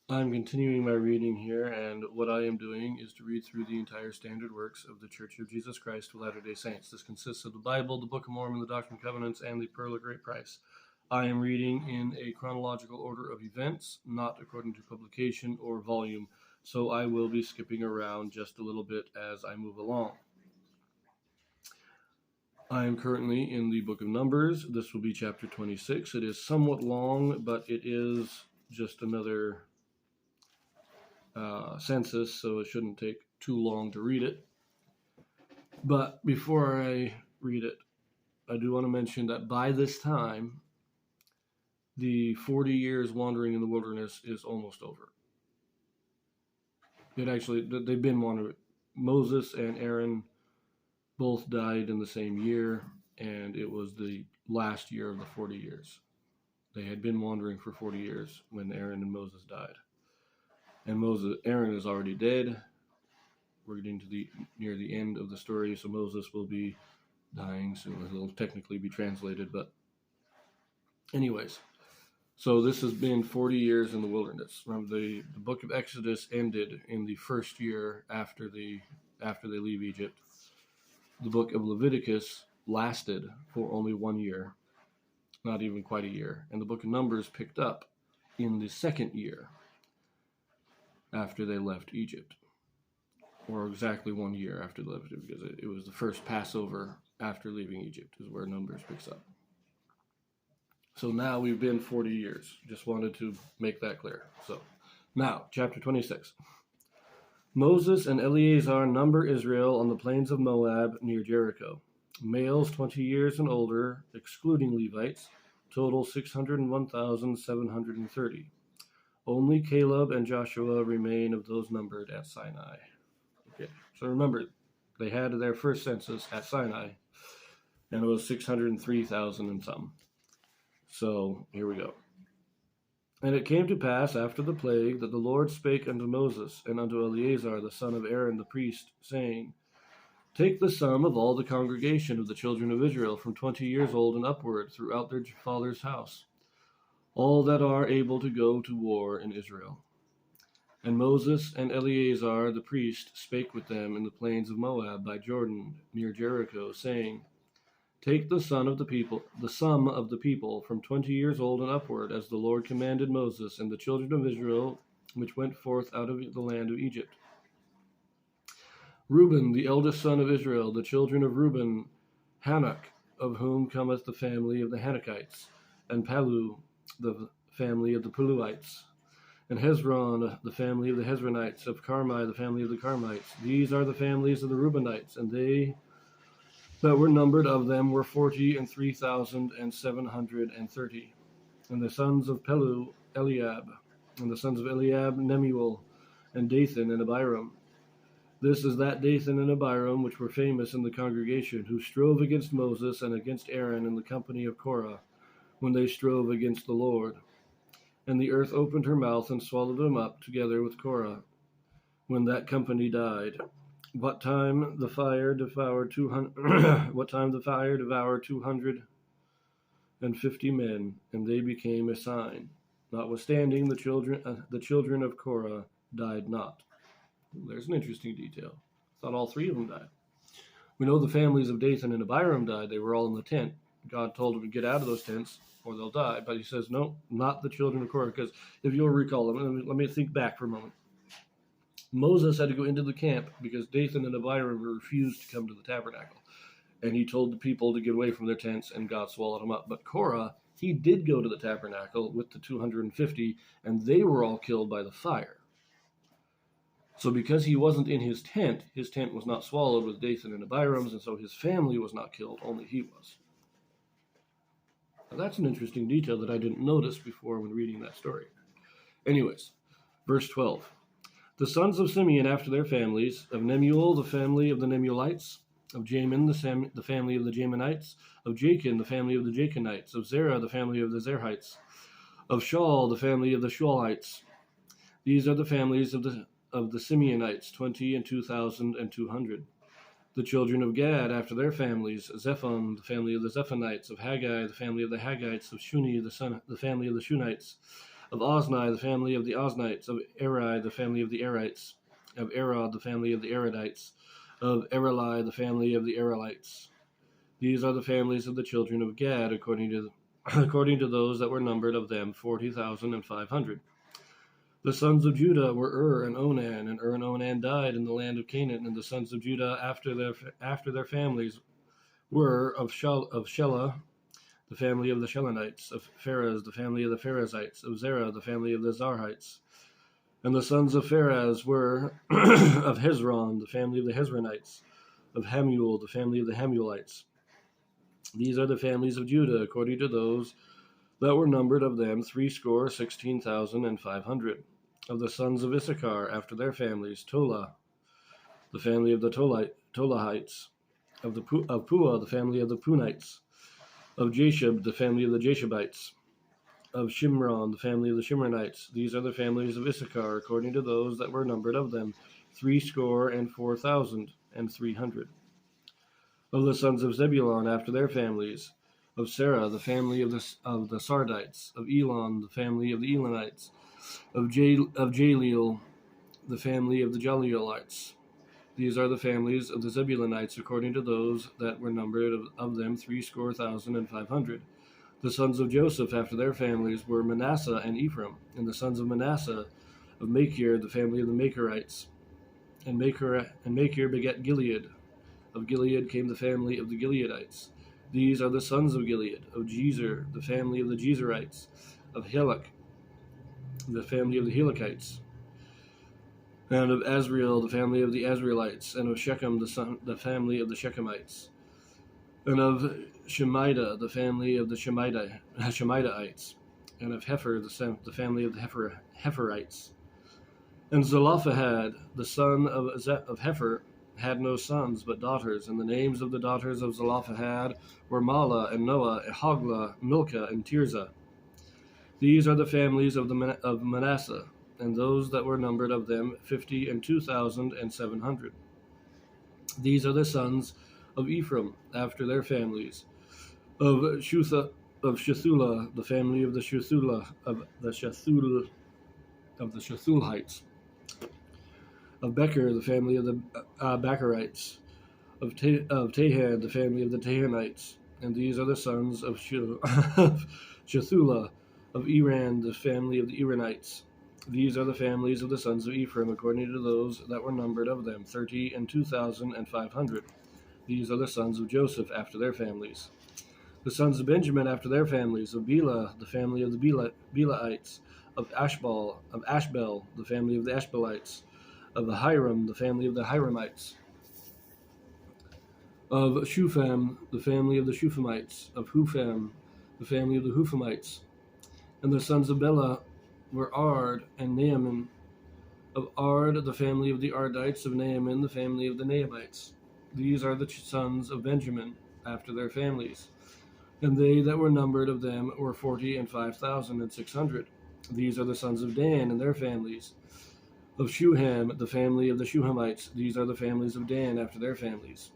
I'm continuing my reading here, and what I am doing is to read through the entire standard works of the Church of Jesus Christ of Latter-day Saints. This consists of the Bible, the Book of Mormon, the Doctrine and Covenants, and the Pearl of Great Price. I am reading in a chronological order of events, not according to publication or volume, so I will be skipping around just a little bit as I move along. I am currently in the Book of Numbers. This will be chapter 26. It is somewhat long, but it is just another census, so it shouldn't take too long to read it. But before I read it, I do want to mention that by this time, the 40 years wandering in the wilderness is almost over. They've been wandering. Moses and Aaron both died in the same year, and it was the last year of the 40 years. They had been wandering for 40 years when Aaron and Moses died. And Aaron is already dead. We're getting to near the end of the story, so Moses will be dying soon. He'll technically be translated, but anyways. So this has been 40 years in the wilderness. Remember, the book of Exodus ended in the first year after they leave Egypt. The book of Leviticus lasted for only 1 year, not even quite a year. And the book of Numbers picked up in the second year after they left Egypt, or exactly 1 year after they left Egypt, because it was the first Passover after leaving Egypt is where Numbers picks up. So now we've been 40 years. Just wanted to make that clear. So now, chapter 26. Moses and Eleazar number Israel on the plains of Moab near Jericho. Males 20 years and older, excluding Levites, total 601,730. Only Caleb and Joshua remain of those numbered at Sinai. Okay, so remember, they had their first census at Sinai, and it was 603,000 and some. So here we go. And it came to pass after the plague that the Lord spake unto Moses and unto Eleazar the son of Aaron the priest, saying, Take the sum of all the congregation of the children of Israel from 20 years old and upward throughout their father's house, all that are able to go to war in Israel. And Moses and Eleazar the priest spake with them in the plains of Moab by Jordan near Jericho, saying, Take the sum of the people from 20 years old and upward, as the Lord commanded Moses and the children of Israel, which went forth out of the land of Egypt. Reuben, the eldest son of Israel, the children of Reuben, Hanok, of whom cometh the family of the Hanokites, and Palu, the family of the Paluites, and Hezron, the family of the Hezronites, of Carmi, the family of the Carmites. These are the families of the Reubenites, and they that were numbered of them were 43,730. And the sons of Pelu, Eliab, and the sons of Eliab, Nemuel, and Dathan, and Abiram. This is that Dathan and Abiram which were famous in the congregation, who strove against Moses and against Aaron in the company of Korah, when they strove against the Lord. And the earth opened her mouth and swallowed them up together with Korah, when that company died. What time the fire devoured 250 men, and they became a sign. Notwithstanding, the children of Korah died not. There's an interesting detail. I thought all three of them died. We know the families of Dathan and Abiram died. They were all in the tent. God told them to get out of those tents or they'll die. But he says, no, not the children of Korah. Because if you'll recall, let me think back for a moment. Moses had to go into the camp because Dathan and Abiram refused to come to the tabernacle. And he told the people to get away from their tents, and God swallowed them up. But Korah, he did go to the tabernacle with the 250, and they were all killed by the fire. So because he wasn't in his tent was not swallowed with Dathan and Abiram's, and so his family was not killed, only he was. Now that's an interesting detail that I didn't notice before when reading that story. Anyways, verse 12. The sons of Simeon after their families, of Nemuel, the family of the Nemuelites, of Jamin, the family of the Jaminites, of Jachin, the family of the Jachinites, of Zerah, the family of the Zerhites, of Shaul, the family of the Shaulites. These are the families of the Simeonites, 20 and 2,200. The children of Gad after their families, Zephon, the family of the Zephonites, of Haggai, the family of the Haggites, of Shuni, the family of the Shunites, Of Ozni, the family of the Oznites. Of Eri, the family of the Erites. Of Arod, the family of the Arodites. Of Ereli, the family of the Erelites. These are the families of the children of Gad, according to those that were numbered of them, 40,500. The sons of Judah were and Onan, and and Onan died in the land of Canaan. And the sons of Judah after their families were of Shelah, the family of the Shelonites. Of Pharez, the family of the Pharezites. Of Zerah, the family of the Zarhites. And the sons of Pharez were of Hezron, the family of the Hezronites. Of Hamuel, the family of the Hamuelites. These are the families of Judah, according to those that were numbered of them, 16,500. Of the sons of Issachar, after their families, Tola, the family of the Tolahites. Of Puah, the family of the Punites. Of Jashub, the family of the Jashubites. Of Shimron, the family of the Shimronites. These are the families of Issachar, according to those that were numbered of them, 64,300. Of the sons of Zebulun, after their families, of Sarah, the family of the Sardites. Of Elon, the family of the Elonites. Of Jaleel, the family of the Jaleelites. These are the families of the Zebulunites, according to those that were numbered of them, 60,500. The sons of Joseph, after their families, were Manasseh and Ephraim. And the sons of Manasseh, of Machir, the family of the Machirites. And Machir begat Gilead. Of Gilead came the family of the Gileadites. These are the sons of Gilead. Of Jezer, the family of the Jezerites. Of Helek, the family of the Helekites. And of Azriel, the family of the Azrielites. And of Shechem, the family of the Shechemites. And of Shemida, the family of the Shemidaites. And of Hefer, the family of the Heferites. And Zelophehad, the son of Hefer, had no sons but daughters, and the names of the daughters of Zelophehad were Mala and Noah, Hoglah, Milcah, and Tirzah. These are the families of Manasseh, and those that were numbered of them 52,700. These are the sons of Ephraim after their families. Of Shuthula, the family of the Shethulhites. Of Becher, the family of the Becherites. Of Tahan, the family of the Tahanites. And these are the sons of Shethula. Of Eran, the family of the Eranites. These are the families of the sons of Ephraim, according to those that were numbered of them, 32,500. These are the sons of Joseph after their families. The sons of Benjamin after their families. Of Bela, the family of the Belaites. Of Ashbel, the family of the Ashbelites. Of Hiram, the family of the Hiramites. Of Shupham, the family of the Shuphamites. Of Hupham, the family of the Huphamites. And the sons of Bela were Ard and Naaman. Of Ard, the family of the Ardites. Of Naaman, the family of the Naabites. These are the sons of Benjamin after their families. And they that were numbered of them were 45,600. These are the sons of Dan and their families. Of Shuham, the family of the Shuhamites. These are the families of Dan after their families.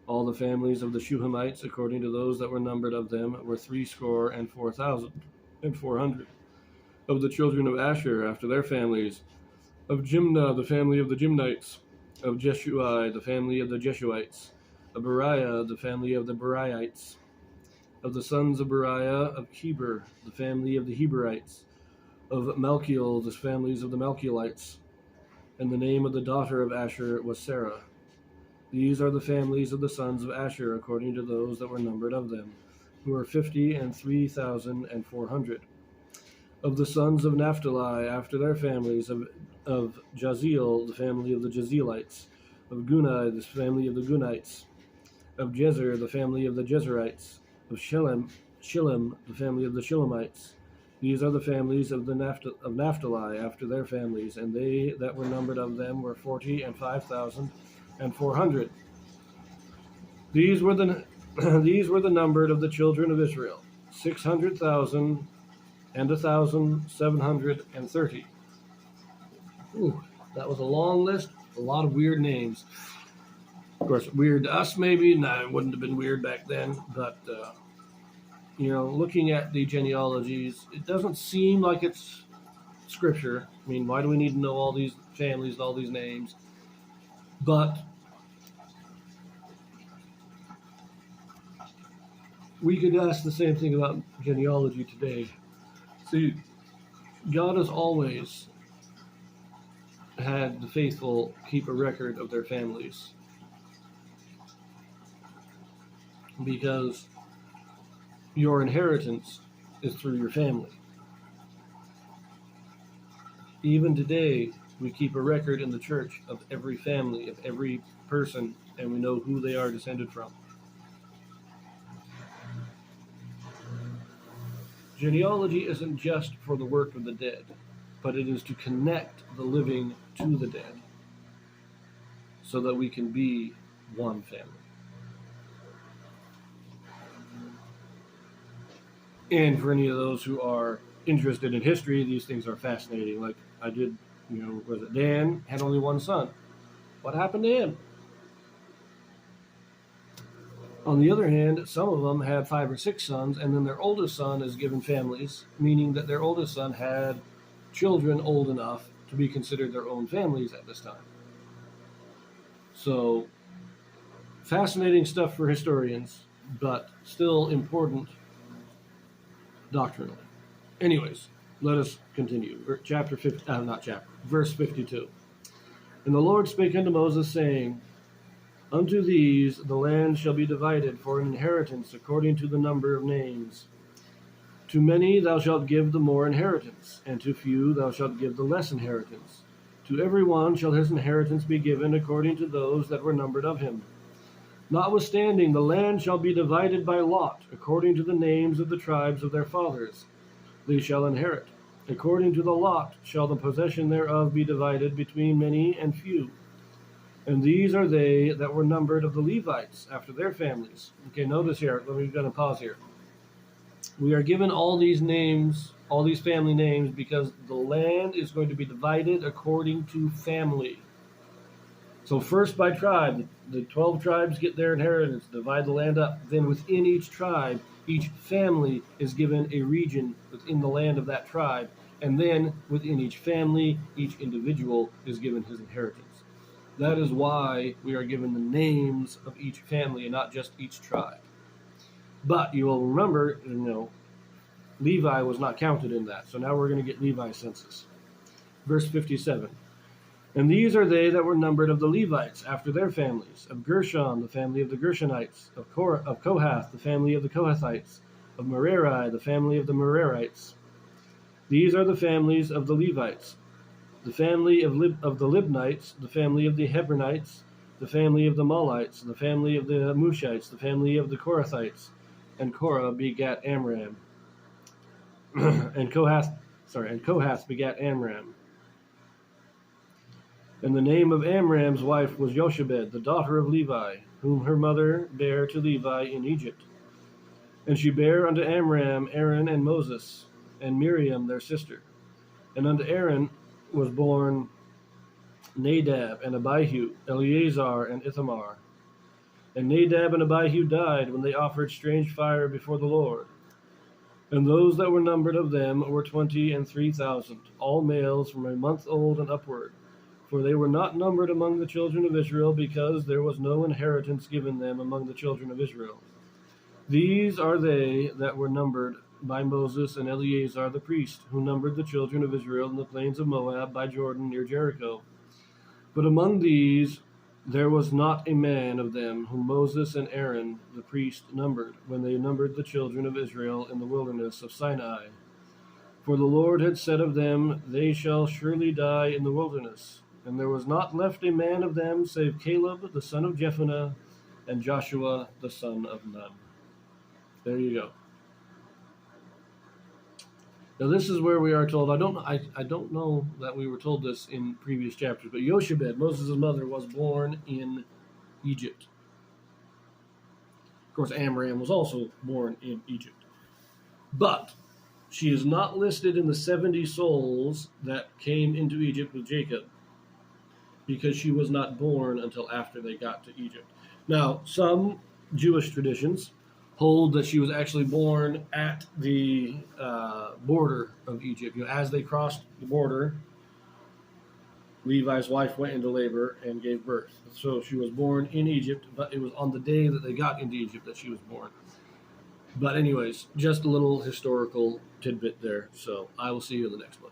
All the families of the Shuhamites, according to those that were numbered of them, were 64,400. Of the children of Asher after their families. Of Jimnah, the family of the Jimnites. Of Jeshui, the family of the Jeshuites. Of Beriah, the family of the Beriites. Of the sons of Beriah, of Heber, the family of the Heberites. Of Malchiel, the families of the Malchielites. And the name of the daughter of Asher was Sarah. These are the families of the sons of Asher, according to those that were numbered of them, who were 53,400. Of the sons of Naphtali, after their families, of Jaziel, the family of the Jazielites. Of Gunai, the family of the Gunites. Of Jezer, the family of the Jezerites. Of Shillem, the family of the Shillemites. These are the families of Naphtali after their families, and they that were numbered of them were 45,400. These were the numbered of the children of Israel, 600,000 and 1,730. Ooh, that was a long list, a lot of weird names. Of course, weird to us maybe. No, it wouldn't have been weird back then, but looking at the genealogies, it doesn't seem like it's scripture. I mean, why do we need to know all these families and all these names? But we could ask the same thing about genealogy today. See, God has always had the faithful keep a record of their families, because your inheritance is through your family. Even today, we keep a record in the church of every family, of every person, and we know who they are descended from. Genealogy isn't just for the work of the dead, but it is to connect the living to the dead so that we can be one family. And for any of those who are interested in history, these things are fascinating. Like I did, was it Dan had only one son? What happened to him? On the other hand, some of them had 5 or 6 sons, and then their oldest son is given families, meaning that their oldest son had children old enough to be considered their own families at this time. So, fascinating stuff for historians, but still important doctrinally. Anyways, let us continue. Verse 52. And the Lord spake unto Moses, saying, Unto these the land shall be divided for an inheritance according to the number of names. To many thou shalt give the more inheritance, and to few thou shalt give the less inheritance. To every one shall his inheritance be given according to those that were numbered of him. Notwithstanding, the land shall be divided by lot, according to the names of the tribes of their fathers. They shall inherit. According to the lot shall the possession thereof be divided between many and few. And these are they that were numbered of the Levites after their families. Okay, notice here, we're going to pause here. We are given all these names, all these family names, because the land is going to be divided according to family. So first by tribe, the 12 tribes get their inheritance, divide the land up. Then within each tribe, each family is given a region within the land of that tribe. And then within each family, each individual is given his inheritance. That is why we are given the names of each family and not just each tribe. But you will remember, Levi was not counted in that. So now we're going to get Levi's census. Verse 57. And these are they that were numbered of the Levites after their families. Of Gershon, the family of the Gershonites. Of Kohath, the family of the Kohathites. Of Merari, the family of the Merarites. These are the families of the Levites. The family of the Libnites, the family of the Hebronites, the family of the Malites, the family of the Mushites, the family of the Korathites. And Korah begat Amram. and Kohath begat Amram. And the name of Amram's wife was Jochebed, the daughter of Levi, whom her mother bare to Levi in Egypt. And she bare unto Amram Aaron and Moses, and Miriam their sister. And unto Aaron was born Nadab and Abihu, Eleazar and Ithamar. And Nadab and Abihu died when they offered strange fire before the Lord. And those that were numbered of them were 23,000, all males from a month old and upward. For they were not numbered among the children of Israel, because there was no inheritance given them among the children of Israel. These are they that were numbered by Moses and Eleazar the priest, who numbered the children of Israel in the plains of Moab by Jordan near Jericho. But among these there was not a man of them whom Moses and Aaron the priest numbered, when they numbered the children of Israel in the wilderness of Sinai. For the Lord had said of them, They shall surely die in the wilderness. And there was not left a man of them save Caleb the son of Jephunneh and Joshua the son of Nun. There you go. Now this is where we are told, I don't know that we were told this in previous chapters, but Jochebed, Moses' mother, was born in Egypt. Of course, Amram was also born in Egypt. But she is not listed in the 70 souls that came into Egypt with Jacob, because she was not born until after they got to Egypt. Now, some Jewish traditions hold that she was actually born at the border of Egypt. As they crossed the border, Levi's wife went into labor and gave birth. So she was born in Egypt, but it was on the day that they got into Egypt that she was born. But anyways, just a little historical tidbit there. So I will see you in the next one.